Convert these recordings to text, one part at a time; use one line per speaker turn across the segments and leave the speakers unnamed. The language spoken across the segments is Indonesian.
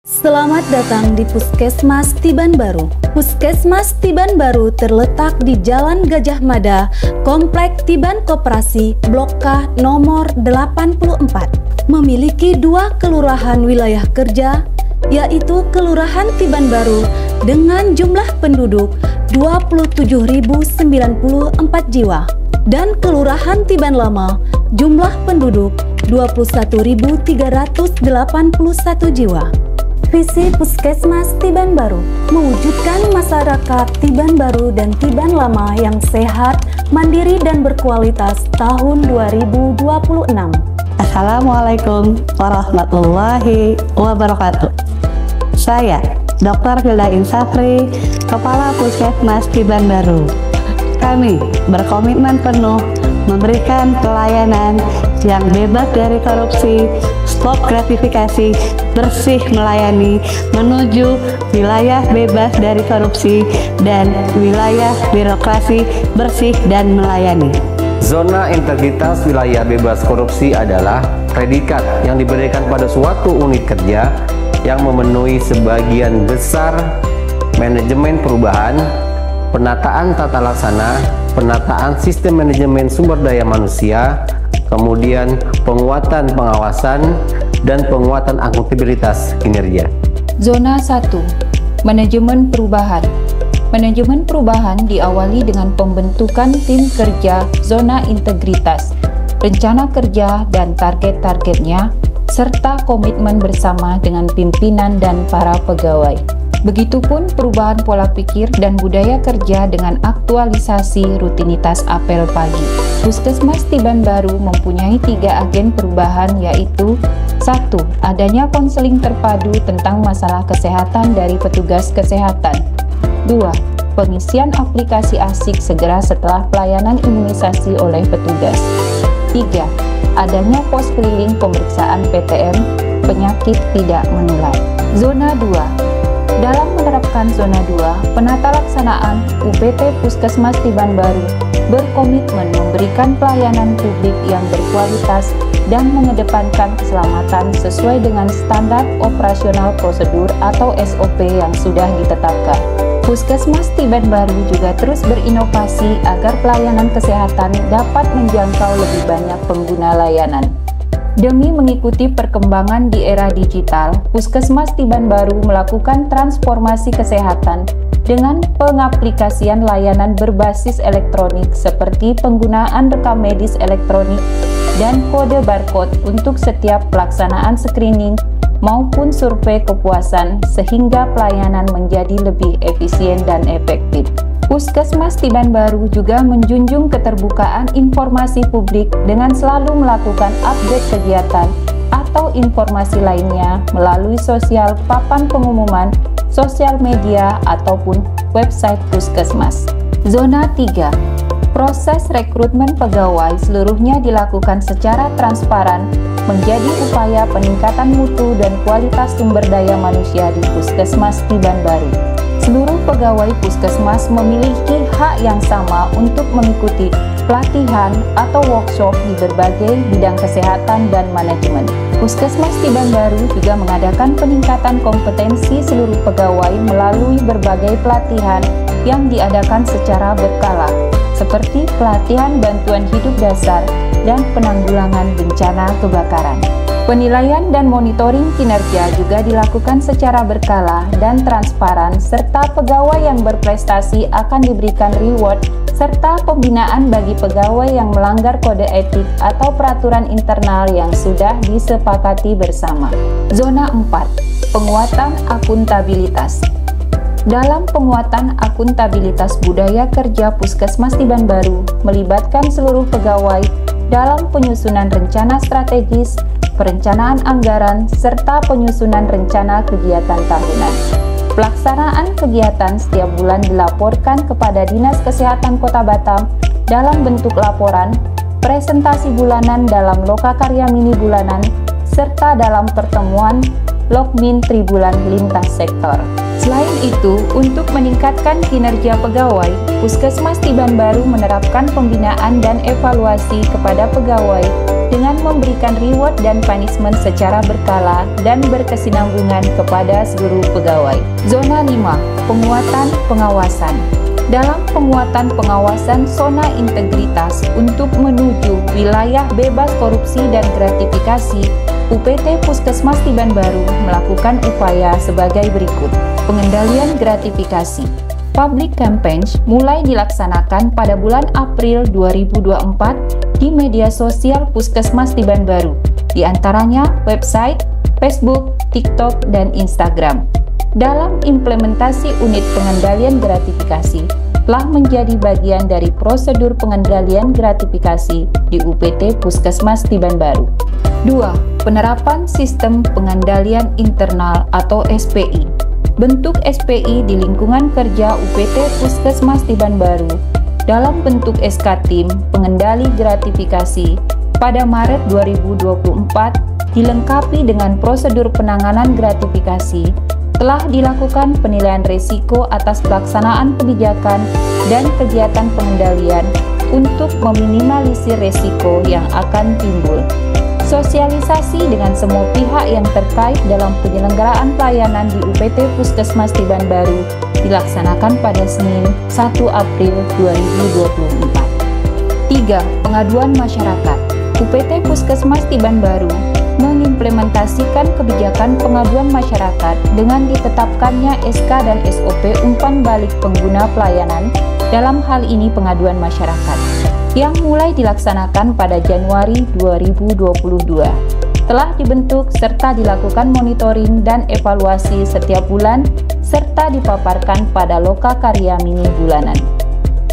Selamat datang di Puskesmas Tiban Baru. Puskesmas Tiban Baru terletak di Jalan Gajah Mada, Komplek Tiban Koperasi, Blok K nomor 84. Memiliki dua kelurahan wilayah kerja, yaitu Kelurahan Tiban Baru dengan jumlah penduduk 27.094 jiwa dan Kelurahan Tiban Lama jumlah penduduk 21.381 jiwa. Visi Puskesmas Tiban Baru mewujudkan masyarakat Tiban Baru dan Tiban Lama yang sehat, mandiri dan berkualitas tahun 2026.
Assalamualaikum warahmatullahi wabarakatuh. Saya Dr. Hilda Insafri, Kepala Puskesmas Tiban Baru. Kami berkomitmen penuh memberikan pelayanan yang bebas dari korupsi, stop gratifikasi, bersih melayani, menuju wilayah bebas dari korupsi dan wilayah birokrasi bersih dan melayani.
Zona integritas wilayah bebas korupsi adalah predikat yang diberikan pada suatu unit kerja yang memenuhi sebagian besar manajemen perubahan, penataan tata laksana, penataan sistem manajemen sumber daya manusia, kemudian penguatan pengawasan, dan penguatan akuntabilitas kinerja.
Zona 1. Manajemen perubahan. Manajemen perubahan diawali dengan pembentukan tim kerja zona integritas, rencana kerja dan target-targetnya, serta komitmen bersama dengan pimpinan dan para pegawai. Begitupun perubahan pola pikir dan budaya kerja dengan aktualisasi rutinitas apel pagi. Puskesmas Tiban Baru mempunyai 3 agen perubahan, yaitu 1. Adanya konseling terpadu tentang masalah kesehatan dari petugas kesehatan. 2. Pengisian aplikasi ASIK segera setelah pelayanan imunisasi oleh petugas. 3. Adanya pos keliling pemeriksaan PTM penyakit tidak menular. Zona 2. Dalam menerapkan zona 2, penata laksanaan UPT Puskesmas Tiban Baru berkomitmen memberikan pelayanan publik yang berkualitas dan mengedepankan keselamatan sesuai dengan standar operasional prosedur atau SOP yang sudah ditetapkan. Puskesmas Tiban Baru juga terus berinovasi agar pelayanan kesehatan dapat menjangkau lebih banyak pengguna layanan. Demi mengikuti perkembangan di era digital, Puskesmas Tiban Baru melakukan transformasi kesehatan dengan pengaplikasian layanan berbasis elektronik seperti penggunaan rekam medis elektronik dan kode barcode untuk setiap pelaksanaan screening maupun survei kepuasan sehingga pelayanan menjadi lebih efisien dan efektif. Puskesmas Tiban Baru juga menjunjung keterbukaan informasi publik dengan selalu melakukan update kegiatan atau informasi lainnya melalui sosial papan pengumuman, sosial media, ataupun website Puskesmas. Zona 3. Proses rekrutmen pegawai seluruhnya dilakukan secara transparan menjadi upaya peningkatan mutu dan kualitas sumber daya manusia di Puskesmas Tiban Baru. Seluruh pegawai Puskesmas memiliki hak yang sama untuk mengikuti pelatihan atau workshop di berbagai bidang kesehatan dan manajemen. Puskesmas Tiban Baru juga mengadakan peningkatan kompetensi seluruh pegawai melalui berbagai pelatihan yang diadakan secara berkala, seperti pelatihan bantuan hidup dasar dan penanggulangan bencana kebakaran. Penilaian dan monitoring kinerja juga dilakukan secara berkala dan transparan, serta pegawai yang berprestasi akan diberikan reward, serta pembinaan bagi pegawai yang melanggar kode etik atau peraturan internal yang sudah disepakati bersama. Zona 4. Penguatan akuntabilitas. Dalam penguatan akuntabilitas budaya kerja Puskesmas Tiban Baru melibatkan seluruh pegawai dalam penyusunan rencana strategis, perencanaan anggaran, serta penyusunan rencana kegiatan tahunan. Pelaksanaan kegiatan setiap bulan dilaporkan kepada Dinas Kesehatan Kota Batam dalam bentuk laporan, presentasi bulanan dalam lokakarya mini bulanan, serta dalam pertemuan Lokmin Tribulan lintas sektor. Selain itu, untuk meningkatkan kinerja pegawai, Puskesmas Tiban Baru menerapkan pembinaan dan evaluasi kepada pegawai dengan memberikan reward dan punishment secara berkala dan berkesinambungan kepada seluruh pegawai. Zona 5. Penguatan pengawasan. Dalam penguatan pengawasan zona integritas untuk menuju wilayah bebas korupsi dan gratifikasi, UPT Puskesmas Tiban Baru melakukan upaya sebagai berikut. Pengendalian gratifikasi. Public campaign mulai dilaksanakan pada bulan April 2024 di media sosial Puskesmas Tiban Baru, di antaranya website, Facebook, TikTok, dan Instagram. Dalam implementasi unit pengendalian gratifikasi, telah menjadi bagian dari prosedur pengendalian gratifikasi di UPT Puskesmas Tiban Baru. 2. Penerapan sistem pengendalian internal atau SPI. Bentuk SPI di lingkungan kerja UPT Puskesmas Tiban Baru dalam bentuk SK Tim Pengendali Gratifikasi pada Maret 2024 dilengkapi dengan prosedur penanganan gratifikasi. Telah dilakukan penilaian risiko atas pelaksanaan kebijakan dan kegiatan pengendalian untuk meminimalisir risiko yang akan timbul. Sosialisasi dengan semua pihak yang terkait dalam penyelenggaraan pelayanan di UPT Puskesmas Tiban Baru dilaksanakan pada Senin 1 April 2024. 3. Pengaduan masyarakat. UPT Puskesmas Tiban Baru mengimplementasikan kebijakan pengaduan masyarakat dengan ditetapkannya SK dan SOP umpan balik pengguna pelayanan, dalam hal ini pengaduan masyarakat, yang mulai dilaksanakan pada Januari 2022. Telah dibentuk serta dilakukan monitoring dan evaluasi setiap bulan serta dipaparkan pada lokakarya mini bulanan.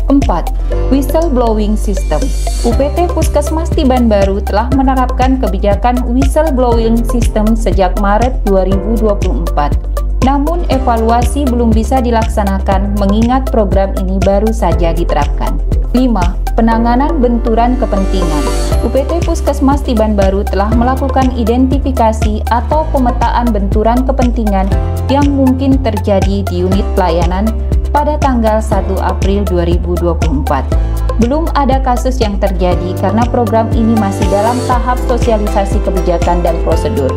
4. Whistleblowing System. UPT Puskesmas Tiban Baru telah menerapkan kebijakan whistleblowing system sejak Maret 2024. Namun evaluasi belum bisa dilaksanakan mengingat program ini baru saja diterapkan. 5. Penanganan benturan kepentingan. UPT Puskesmas Tiban Baru telah melakukan identifikasi atau pemetaan benturan kepentingan yang mungkin terjadi di unit pelayanan pada tanggal 1 April 2024. Belum ada kasus yang terjadi karena program ini masih dalam tahap sosialisasi kebijakan dan prosedur.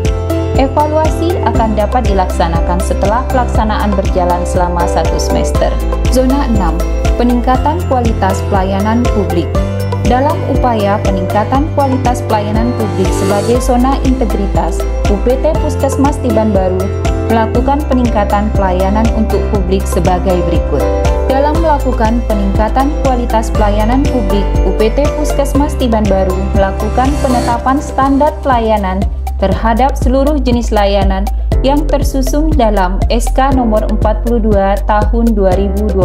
Evaluasi akan dapat dilaksanakan setelah pelaksanaan berjalan selama 1 semester. Zona 6. Peningkatan kualitas pelayanan publik. Dalam upaya peningkatan kualitas pelayanan publik sebagai zona integritas, UPT Puskesmas Tiban Baru melakukan peningkatan pelayanan untuk publik sebagai berikut. Dalam melakukan peningkatan kualitas pelayanan publik, UPT Puskesmas Tiban Baru melakukan penetapan standar pelayanan terhadap seluruh jenis layanan yang tersusun dalam SK nomor 42 tahun 2022.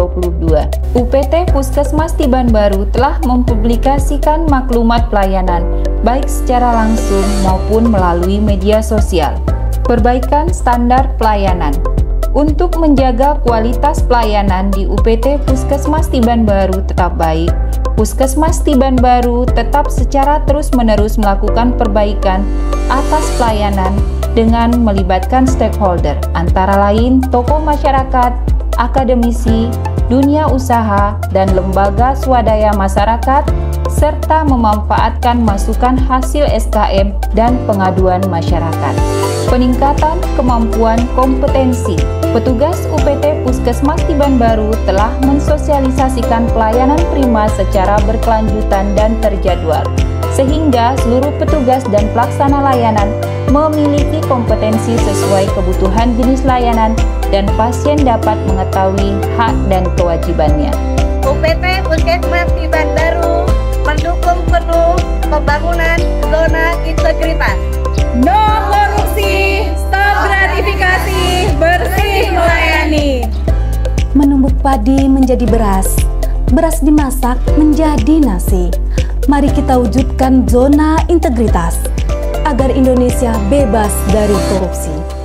UPT Puskesmas Tiban Baru telah mempublikasikan maklumat pelayanan baik secara langsung maupun melalui media sosial. Perbaikan standar pelayanan. Untuk menjaga kualitas pelayanan di UPT Puskesmas Tiban Baru tetap baik, Puskesmas Tiban Baru tetap secara terus-menerus melakukan perbaikan atas pelayanan dengan melibatkan stakeholder, antara lain tokoh masyarakat, akademisi, dunia usaha, dan lembaga swadaya masyarakat, serta memanfaatkan masukan hasil SKM dan pengaduan masyarakat. Peningkatan kemampuan kompetensi. Petugas UPT Puskesmas Tiban Baru telah mensosialisasikan pelayanan prima secara berkelanjutan dan terjadwal, sehingga seluruh petugas dan pelaksana layanan memiliki kompetensi sesuai kebutuhan jenis layanan dan pasien dapat mengetahui hak dan kewajibannya.
UPT Puskesmas Tiban Baru mendukung penuh pembangunan zona integritas.
No korupsi, stop gratifikasi, bersih melayani.
Menumbuk padi menjadi beras, beras dimasak menjadi nasi. Mari kita wujudkan zona integritas agar Indonesia bebas dari korupsi.